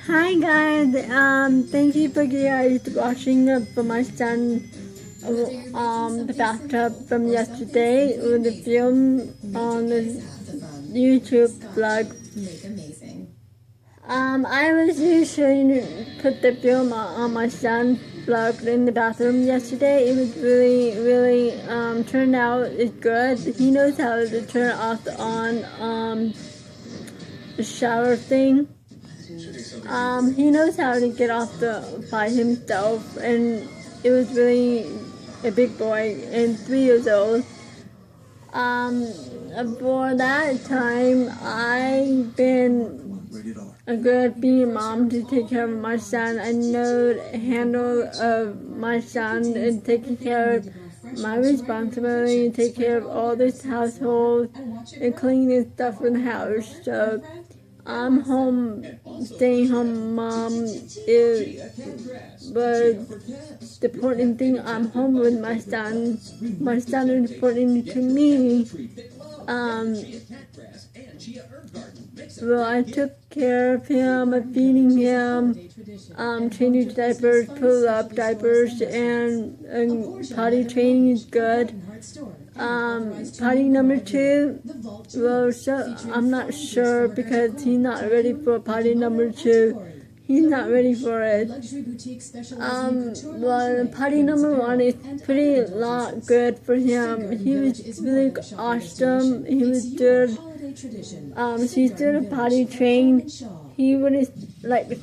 Hi guys, thank you for guys watching for my son, the bathtub from yesterday with the film on the YouTube vlog. I was usually put the film on my son's vlog in the bathroom yesterday. It was really turned out it's good. He knows how to turn off the on the shower thing. He knows how to get off by himself, and it was really a big boy and 3 years old. For that time, I've been a good being mom to take care of my son. I know the handle of my son and taking care of my responsibility to take care of all this household and cleaning stuff in the house. So I'm home, staying home mom but the important thing, I'm home with my son. My son is important to me. Well, I took care of him, feeding him, changing diapers, pull-up diapers, and potty training is good. Potty number 2, well, so I'm not sure because he's not ready for potty number 2. He's not ready for it. Well, potty number 1 is pretty good for him. He was really awesome. He was good. He's doing a potty train. He would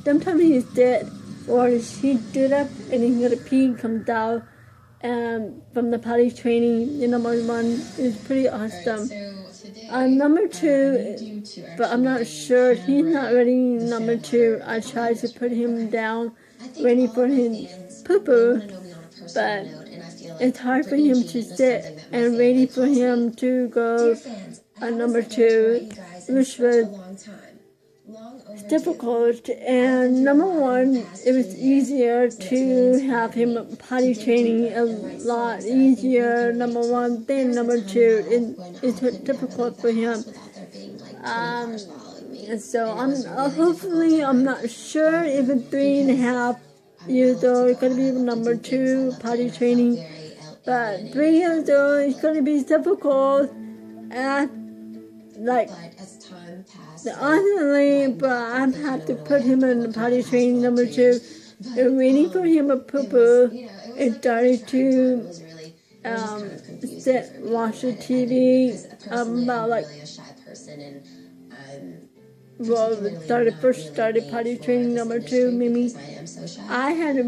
sometimes he's dead, or he stood up and he's gonna pee and comes out. From the potty training, number 1 is pretty awesome. Number 2, but I'm not sure. He's not ready. Number 2, I tried to put him down, ready for his poo-poo, but it's hard for him to sit and ready for him to go on number 2, which was difficult. And number 1, it was easier to have him potty training, a lot easier, number 1, than number 2. It's difficult for him. So hopefully, I'm not sure if it's 3.5 years old, it's going to be number 2 potty training, but 3 years old, it's going to be difficult. Honestly, but I have to put him in potty training number 2. And waiting for him to poo-poo, it started to watch the TV first started potty training number 2, Mimi. I had to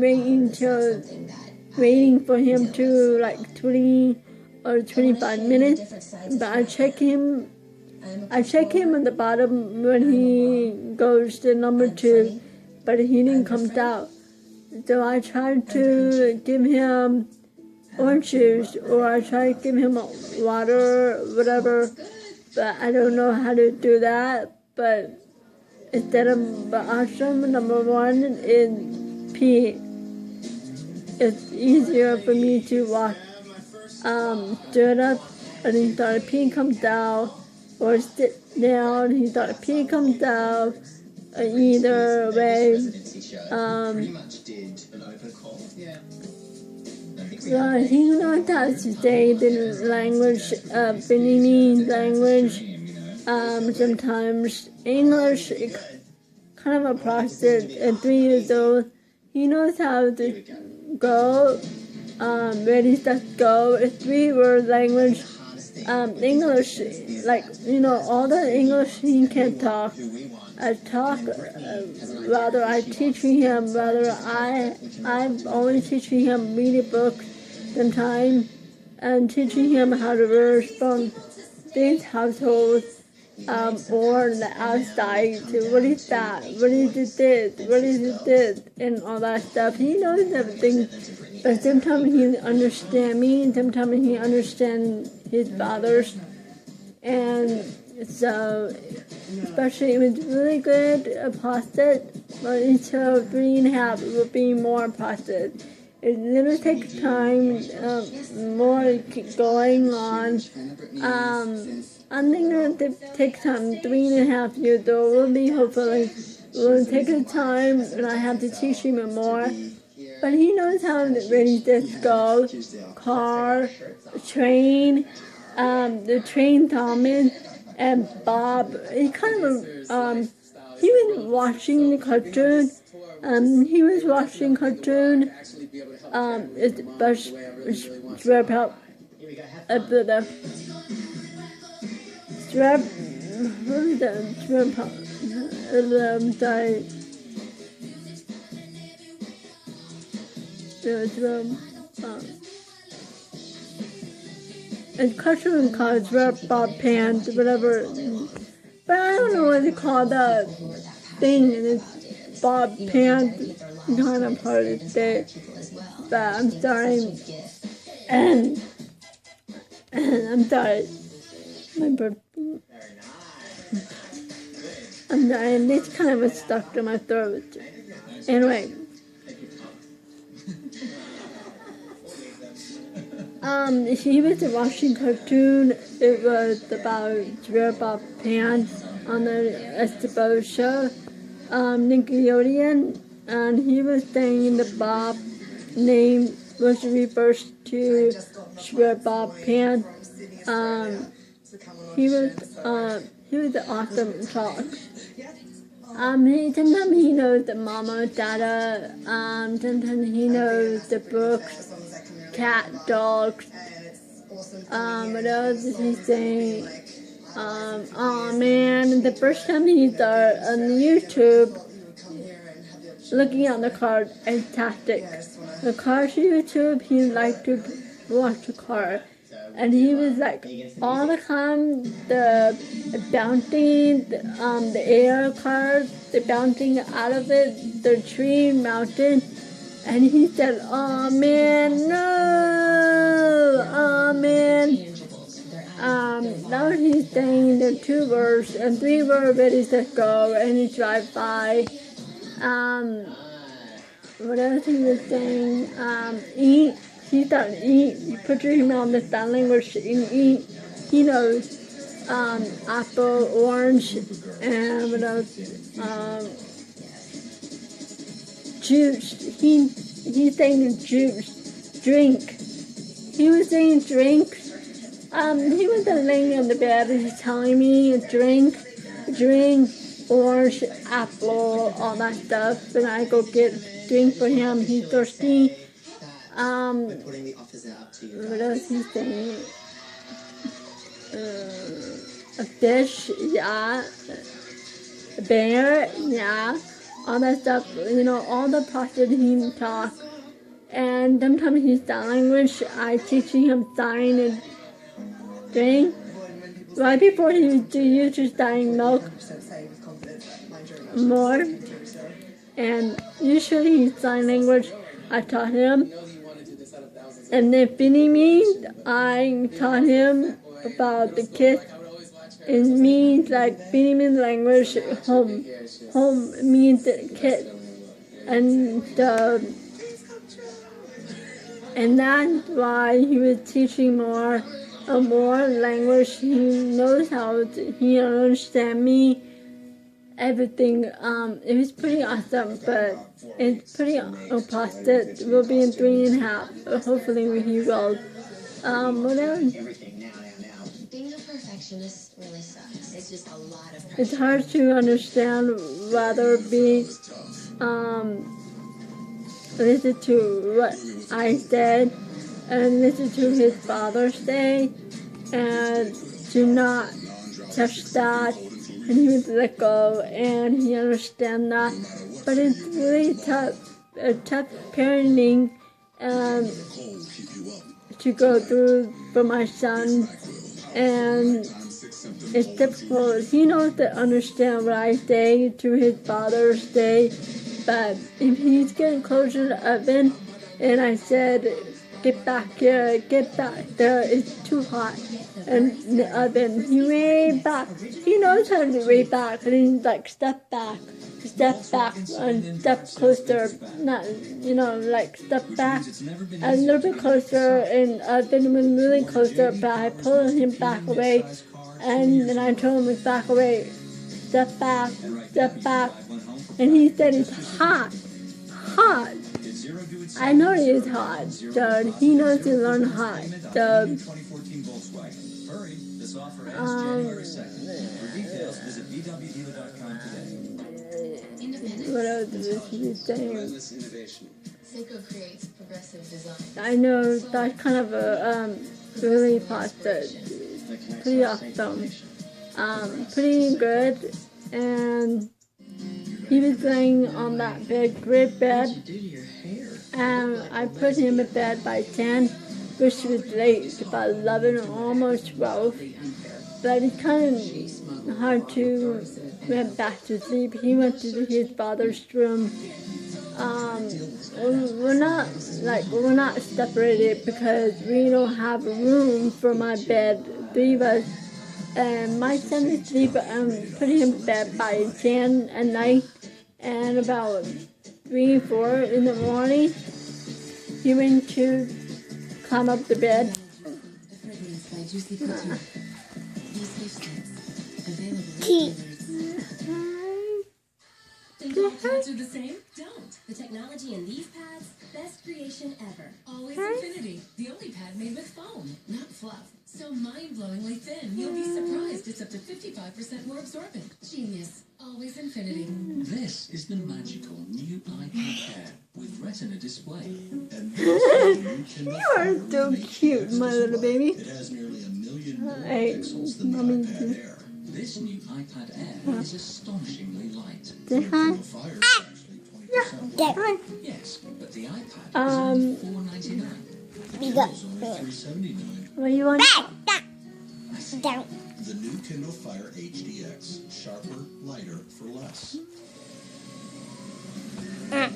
waiting for him to 20 or 25 minutes, but I check him at the bottom when he goes to number 2, but he didn't come out. So I tried to give him orange juice, or I tried to give him water, whatever, but I don't know how to do that. But instead of awesome, number 1 is pee. It's easier for me to walk, stood up, and he started peeing, comes down, or sit down, he started peeing, comes down. Either way, he knows how to say the language, Beninese language, sometimes English, kind of a process. At 3 years old, he knows how to go, ready, set, go. It's 3-word language. English, all the English he can talk. I teach him, I'm always teaching him reading books sometimes, and teaching him how to respond these households, or the outside, what is that, what is this, and all that stuff. He knows everything, but sometimes he understands me, and sometimes he understands his fathers, and so, especially it was really good process, but until 3.5 it will be more process. It takes time, more going on. I'm thinking to take time, 3.5 years old will be hopefully. Will take the time and I have to teach him more. But he knows how to really just go. Car, train, the train Thomas and Bob. He kind of he was watching the cartoon. He was watching cartoon. It's Bush Strap out up to the strap. What is that? Strap out. Sorry. It's cartoon called Strap Bob Pants, whatever. But I don't know what they call that thing. And it's Bob Pants kind of hard to say. But I'm sorry. And I'm sorry. My bird. I'm sorry. This kind of was stuck to my throat. Anyway. He was watching cartoon. It was about Bob Pants on the Esteban show, Nickelodeon, and he was saying the Bob name was reversed to Bob Pants. He was an awesome talk. Sometimes he knows the mama, dada. Sometimes he knows the books. Cat, dogs, what else is he saying? Oh man, the first time he started on YouTube, looking at the card, fantastic. The card YouTube, he liked to watch the card. And he was like, all the time, the bouncing, the air cars, the bouncing out of it, the tree, mountain. And he said, oh man, no, oh man. Now he's saying the 2 words, and 3 were ready to go, and he drive by. What else he was saying? Eat. He thought eat. You put him on the sign language and eat. He knows apple, orange, and what else? Juice. He's saying juice. Drink. He was saying drink. He was laying on the bed and he's telling me drink, orange, apple, all that stuff. And I go get drink for him. He's thirsty. What else he's saying? A fish, yeah. A bear, yeah. All that stuff, all the processing talk. And sometimes he's sign language. I teaching him sign and drink. Right before he used to sign milk more. And usually his sign language, I taught him. And then feeding me, I taught him about the kiss. It means like feeding me language, home. Home means the kid. And that's why he was teaching more language. He knows he understands me, everything. It was pretty awesome, but it's pretty opposite. We'll be in 3.5. Hopefully he will. What else? Being a perfectionist really sucks. It's just a lot of pressure. It's hard to understand whether be listen to what I said and listen to his father say and do not touch that, and he would let go and he understand that. But it's really tough parenting to go through for my son. And it's difficult. He knows to understand what I say to his father's day, but if he's getting closer to Evan, and I said, get back here, get back there, it's too hot. And the oven, he ran back. He knows how to run back, and he's like, step back, and step closer. Not, like step back a little bit closer, and I've been really closer, but I pulled him back away. And then I told him to back away, step back, and he said it's hot. I know it is hot, so he knows to learn hot. So, what else was he saying? Seiko creates progressive design. I know that's kind of a really process. Pretty awesome. Pretty good. And he was laying on that big great bed. And I put him in bed by 10, which was late, about 11 or almost 12. But it's kind of hard to get back to sleep. He went to his father's room. We're not separated because we don't have room for my bed, three of us. And my son is asleep. Put him in bed by 10 at night, and about 3, 4 in the morning, he went to climb up the bed. Think all pads are the same? Don't. The technology in these pads, best creation ever. Always Infinity, the only pad made with foam, not fluff. So mind-blowingly thin, you'll be surprised it's up to 55% more absorbent. Genius. Always Infinity. This is the magical new iPad Air with Retina display. And you are so cute, my little baby. It has nearly 1 million more Hey, pixels than the mommy. iPad Air. This new iPad Air is astonishingly light. Say hi. The fire is actually 20% lighter. Hi. Yes, but the iPad is only $4.99. Kindle's only $3.79. What do you want? The new Kindle Fire HDX, sharper, lighter for less. I'm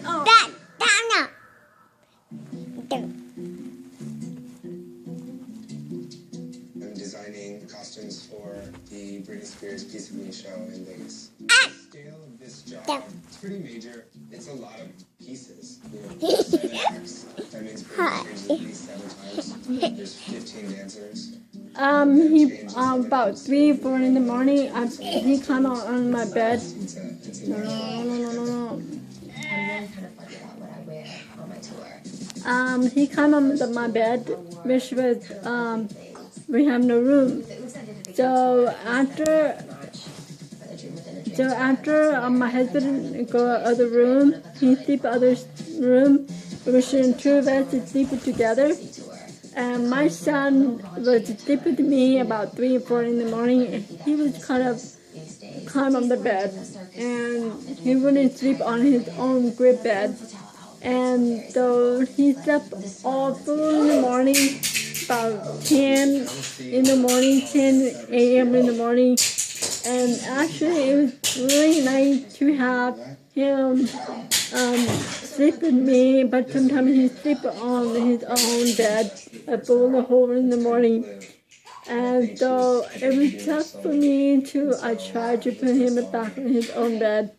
designing costumes for the Britney Spears Piece of Me show in Vegas. The scale of this job, it's pretty major. It's a lot of pieces. 7 acts. That means Britney Spears at least 7 times. There's 15 dancers. He about 3, 4 in the morning. He climbed out on my bed. It's a No. I'm really kind of funny about what I wear on my tour. He climbed on my bed, which was we have no room. So after my husband go to other room, he sleep other room. We should two of us to sleep together. And my son was sleeping with me about 3 or 4 in the morning. He was kind of climb on the bed, and he wouldn't sleep on his own great bed. And so he slept all through in the morning, about 10 in the morning, 10 a.m. in the morning. And actually, it was really nice to have him sleep with me, but sometimes he sleep on his own bed at the whole in the morning. And so it was tough for me I tried to put him back in his own bed,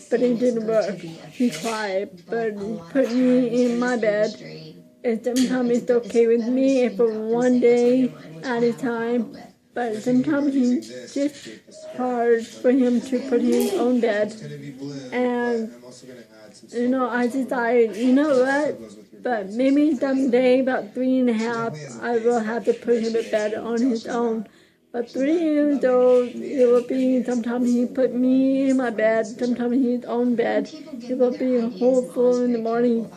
but it didn't work. He cried, but he put me in my bed. And sometimes it's okay with me for one day at a time, but sometimes it's just hard for him to put in his own bed. And I decided, you know what? But maybe someday, about 3.5, I will have to put him in bed on his own. But 3 years old, it will be, sometimes he put me in my bed, sometimes in his own bed. It will be a whole full in the morning.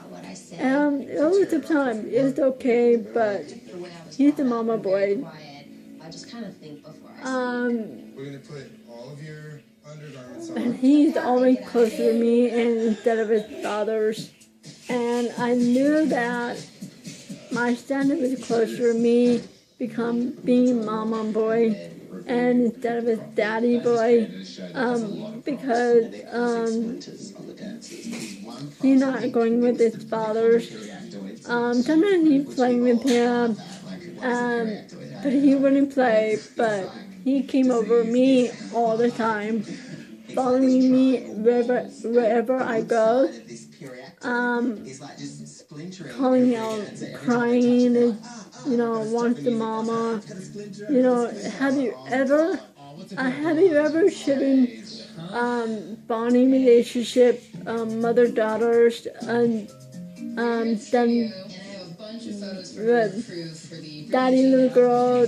And all the time, it's okay, but he's a mama boy. I just kind of think before We're going to put all of your undergarments And on. he's always close to me and instead of his father's. And I knew that my son was closer to me, being mama boy, and instead of his daddy boy, because he's not going with his father's. Sometimes he's playing with him, but he wouldn't play, but he came over me all the time. following me wherever I go, calling out, crying, and, wants the mama. Have you ever shared bonding relationship, mother-daughters, and then daddy little girl,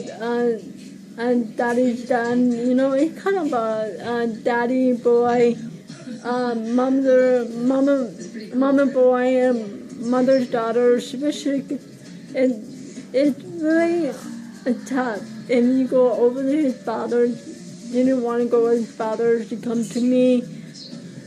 and daddy's son, it's kind of a daddy boy, mama boy, and mother's daughter, especially, and it's really tough. And you go over to his father, you didn't want to go with his father to come to me.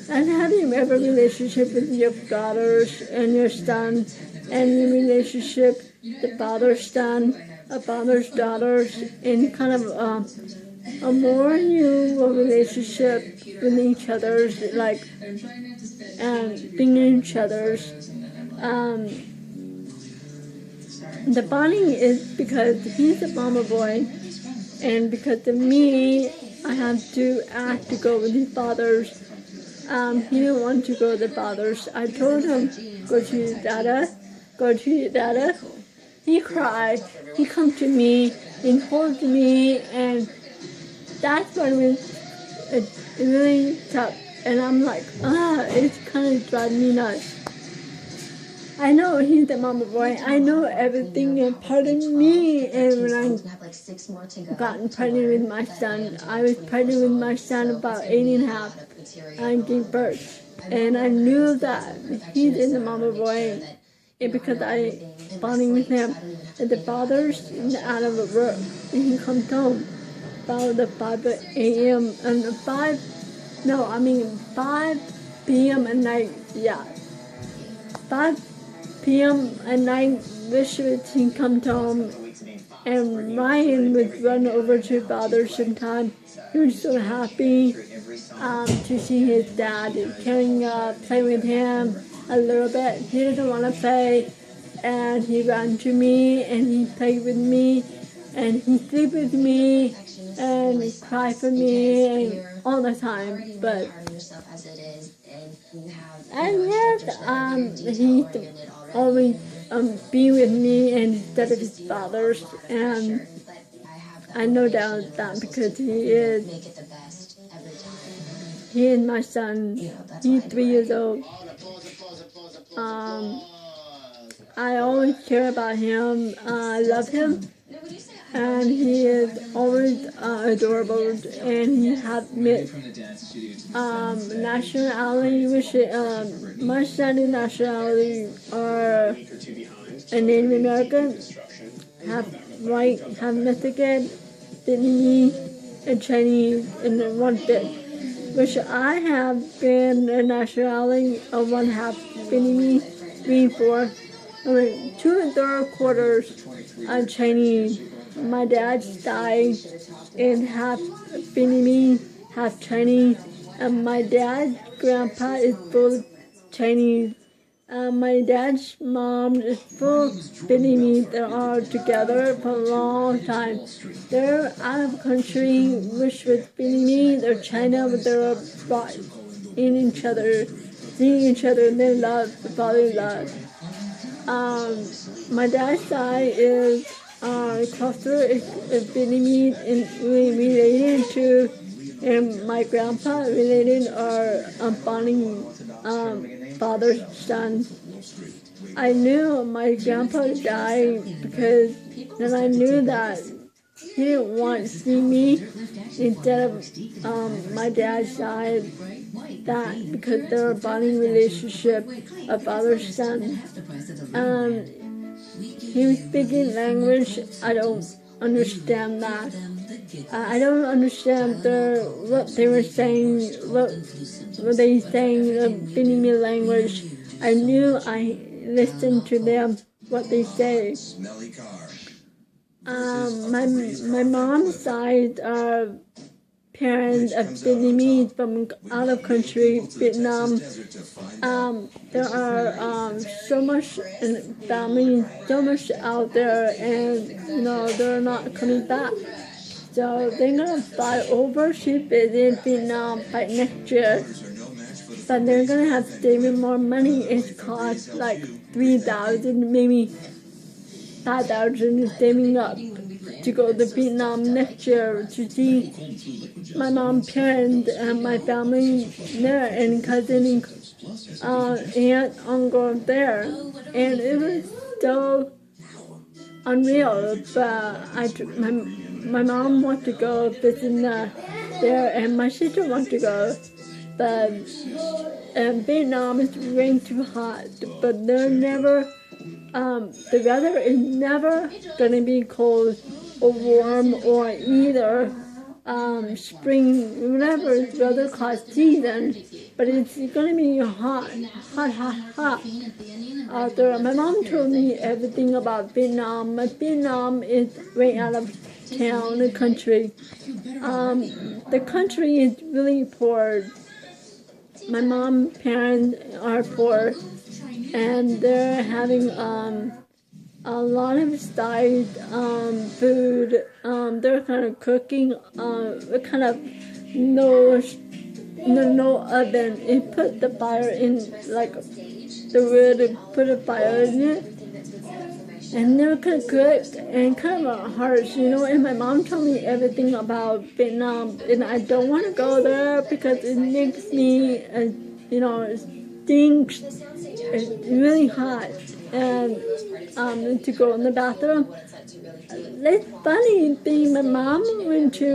And have you ever relationship with your daughters and your son, and your relationship, the father's son, a father's daughters, and kind of a more new relationship with each other's, like, and being each other's. The bonding is because he's a mama boy, and because of me, I have to act to go with his fathers. He didn't want to go with the fathers. I told him, go to your dada, go to your dada. He cried. He come to me and holds me, and that's when it was really tough. And I'm like, it's kind of driving me nuts. I know he's the mama boy. I know everything, and pardon me. And when I got pregnant with my son, I was pregnant with my son about 8 and a half. I gave birth, and I knew that he's the mama boy, and because I bonding with him. And the father's out of work, and he comes home about the 5 a.m. and 5 p.m. at night. Yeah, 5 p.m. at night. He comes home, and Ryan would run over to father sometime. He was so happy to see his dad play with him a little bit. He didn't want to play, and he ran to me, and he played with me, and he sleep with me, and he cried for me, and all the time. But and yes, he always be with me instead of his father's, and I know that because he is my son. He's 3 years old. I always care about him. I love him, and he is always adorable. And he had nationality, which my son's nationality are a Native American, half white, half Mexican, Vietnamese, and Chinese, and one bit. Which I have been a nationality of 1/2 Vietnamese, 3/4. 2 3/4 are Chinese. My dad died in half Vietnamese, half Chinese, and my dad's grandpa is full Chinese. My dad's mom is full Vietnamese. They are together for a long time. They're out of country, which was Vietnamese or China, but they're brought in each other, seeing each other, and they love, the father love. My dad's side is cluster is Vietnamese and related to, and my grandpa related are bonding father's son. I knew my grandpa died because then I knew that he didn't want to see me instead of my dad's side. That because they're a bonding relationship, a father's son. He was speaking language. I don't understand that. I don't understand what they were saying. What they saying the Vietnamese language. I knew I listened to them. What they say. My mom's side are parents of Vietnamese from out of country, Vietnam. There are so much family, so much out there, and they're not coming back. So they're gonna fly over to visit Vietnam by next year. But they're gonna have to save more money. It costs like $3,000, maybe $5,000 saving up to go to Vietnam next year to see my mom's parents and my family there and cousin, aunt, uncle there. And it was so unreal. But my mom wanted to go visit there, and my sister wanted to go. But Vietnam is way too hot. But they're never. The weather is never gonna be cold or warm or either spring, whatever is weather called season, but it's gonna be hot out there. My mom told me everything about Vietnam. Vietnam is way out of town, the country. The country is really poor. My mom's parents are poor. And they're having a lot of style food. They're kind of cooking kind of no oven. It put the fire in, like the wood, put a fire in it. And they're kind of cook and kind of harsh, And my mom told me everything about Vietnam, and I don't want to go there because it makes me, it stinks. It's really hot, and to go in the bathroom. It's funny thing. My mom went to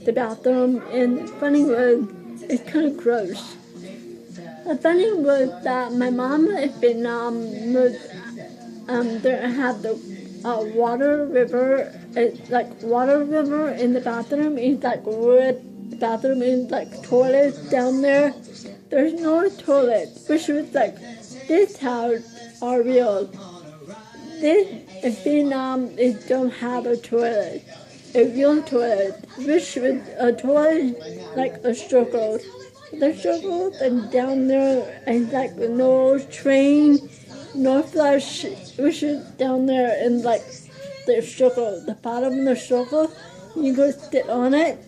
the bathroom, and funny was it's kind of gross. The funny was that my mom in Vietnam was there had the water river. It's like water river in the bathroom. It's like wood. The bathroom is like toilets down there. There's no toilet, which was like, this house are real. This in Vietnam, it don't have a toilet, a real toilet, which was a toilet like a circle. The circle and down there and like no train, no flush, which is down there and like the circle, the bottom of the circle, you go sit on it,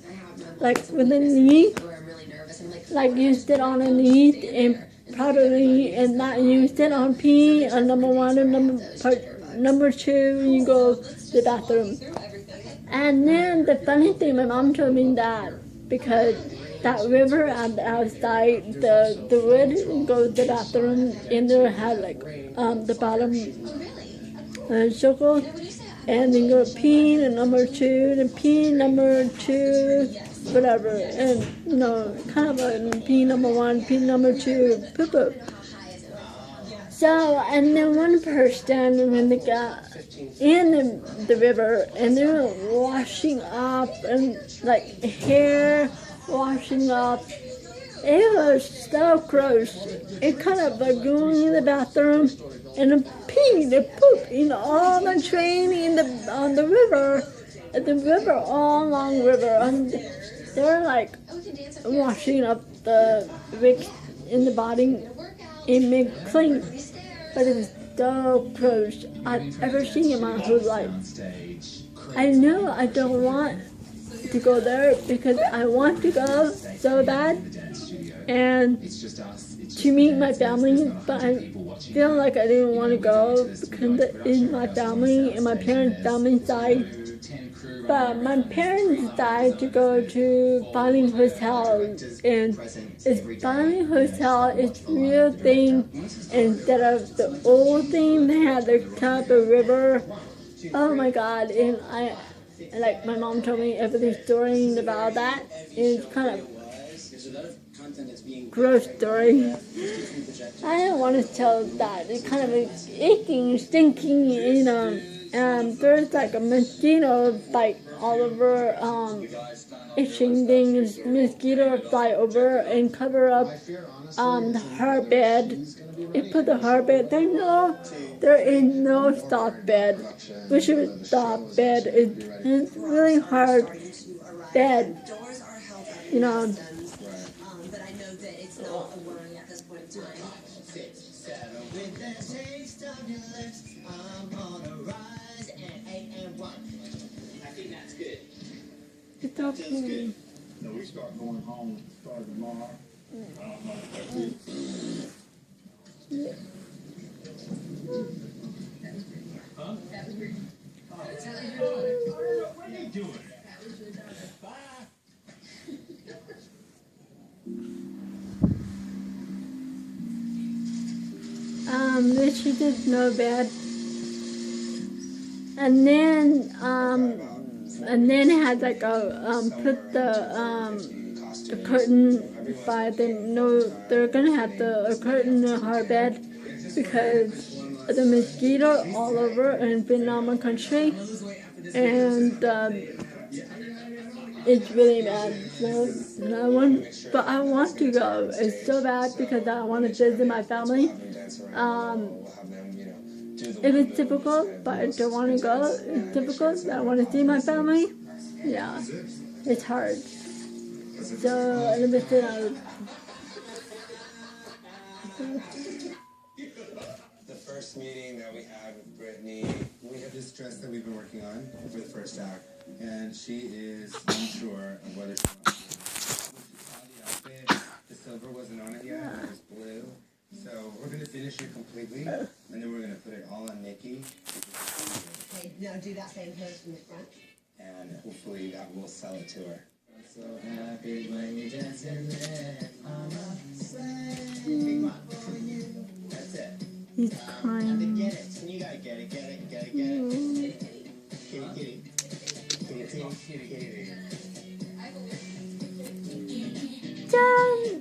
like with a knee. Like you sit on a knee and probably and not you sit on pee and number one and number two you go to the bathroom. And then the funny thing, my mom told me that because that river on the outside, the wood goes to the bathroom and there had like the bottom circle, and then go pee and number two and pee number two. Whatever, and kind of a P number one, P number two, poo-poo. So, and then one person when they got in the river, and they were washing up, and like hair washing up. It was so gross. It kind of like going in the bathroom, and the pee, the poop, all the train on the river, all along the river. They're like washing up the wicks in the body and make clean. But it was so gross I've ever seen in my whole life. I know I don't want to go there because I want to go so bad and to meet my family, but I feel like I didn't want to go because it's my family and my parents' family side. But my parents decided to go to Fanning Hotel, and it's Fanning Hotel, it's real thing instead of the old thing they had the top of river. Oh my God! And like my mom told me every story about that. It's kind of gross story. I don't want to tell that. It's kind of aching, stinking, there's like a mosquito bite all over, itching things, mosquito fly over and cover up the hard bed. It put the hard bed, there is no soft bed. We should soft bed. It's really hard bed, But I know that it's not a worry at this point in time. 6, 7 with the taste of your lips. I'm on a rise and 8 and 1. I think that's good. It's okay. No, we start going home, start tomorrow. I don't know if that's it. Huh? What are you doing? Bye. She did no bad. And then had like a put the curtain by the they're gonna have the curtain in her bed because of the mosquito all over in Vietnam country, and it's really bad. So I want to go. It's so bad because I want to visit my family. If it's difficult, but I don't want to go, it's difficult, but I want to see my family. Yeah, it's hard. So, let me sit out. The first meeting that we had with Brittany, we have this dress that we've been working on for the first act, and she is unsure of whether she wants to. When she saw the outfit, the silver wasn't on it yet, and it was blue. So we're going to finish it completely, and then we're going to put it all on Nikki. Okay, now do that same pose from the front. And hopefully that will sell it to her. So happy when you dance in there. Big one for you. That's it. He's Have to crying. get it. And you gotta get it. Kitty, kitty. Kitty.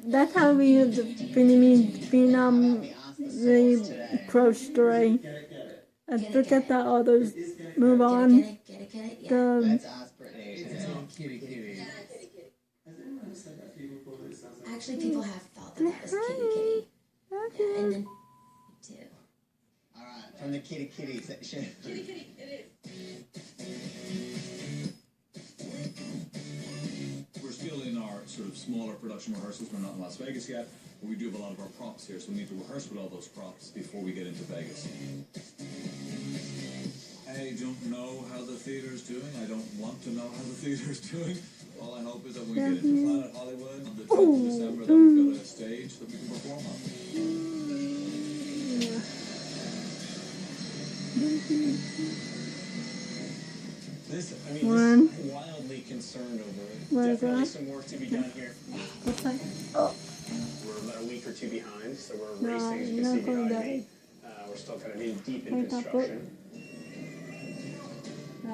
That's how we use the Vietnam really pro story. And forget that others move on. Get it, yeah. The That's us, Brittany. Kitty. Actually, people have thought that was kitty kitty. Yeah, and then me too. Alright, from the kitty section. Kitty, it is. We're still in our sort of smaller production rehearsals. We're not in Las Vegas yet, but we do have a lot of our props here, so we need to rehearse with all those props before we get into Vegas. I don't know how the theater's doing. I don't want to know how the theater's doing. All I hope is that when we get into Planet Hollywood on the 10th of December, that we've got a stage that we can perform on. This is wildly concerned over it. Definitely some work to be done here. We're about a week or two behind, so we're racing, as you can see behind me. We're still kind of deep in construction.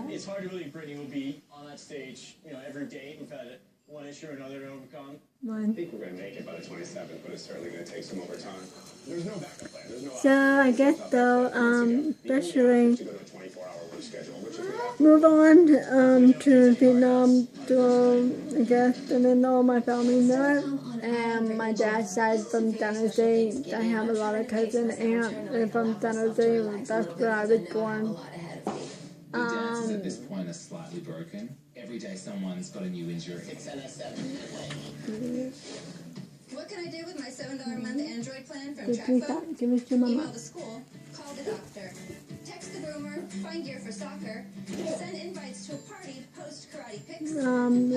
It's hard to believe Brittany will be on that stage, every day. We've had one issue or another to overcome. I think we're going to make it by the 27th, but it's certainly going to take some overtime. There's no backup plan. There's no. So I guess though, especially to go to a 24-hour work schedule, which is going to have move on to Vietnam to I guess, and then all my family there. And my dad's side from San Jose. I have a lot of cousins and from San Jose. That's where I was born. Your dance is at this point is slightly broken. Every day someone's got a new injury. What can I do with my $7 a month Android plan from TrackPhone? Give it to Email Mama. the school, call the doctor, text the groomer, find gear for soccer, send invites to a party, post karate pics, help Sean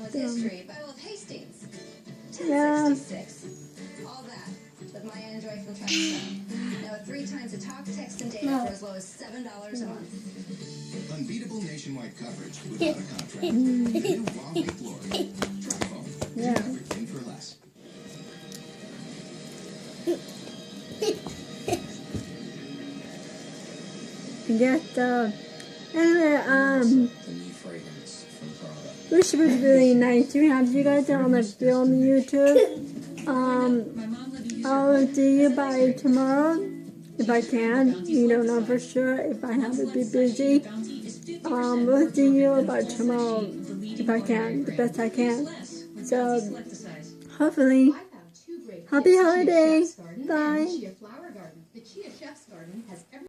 with history, Battle of Hastings, 1066, all that with my Android from TrackPhone. Now 3 times the talk, text, and data for as low as $7 a month. Unbeatable nationwide coverage without a contract. The new Raleigh, Florida. TrackPhone. Do everything for less. Get anyway, The new fragrance from Prada. which was really nice to have you guys on the film YouTube. I'll see you by tomorrow if I can. You don't know for sure if I have to be busy. We'll see you by tomorrow if I can, the best I can. So hopefully, happy holidays. Bye. Flower Garden. The Chia Chef's Garden has every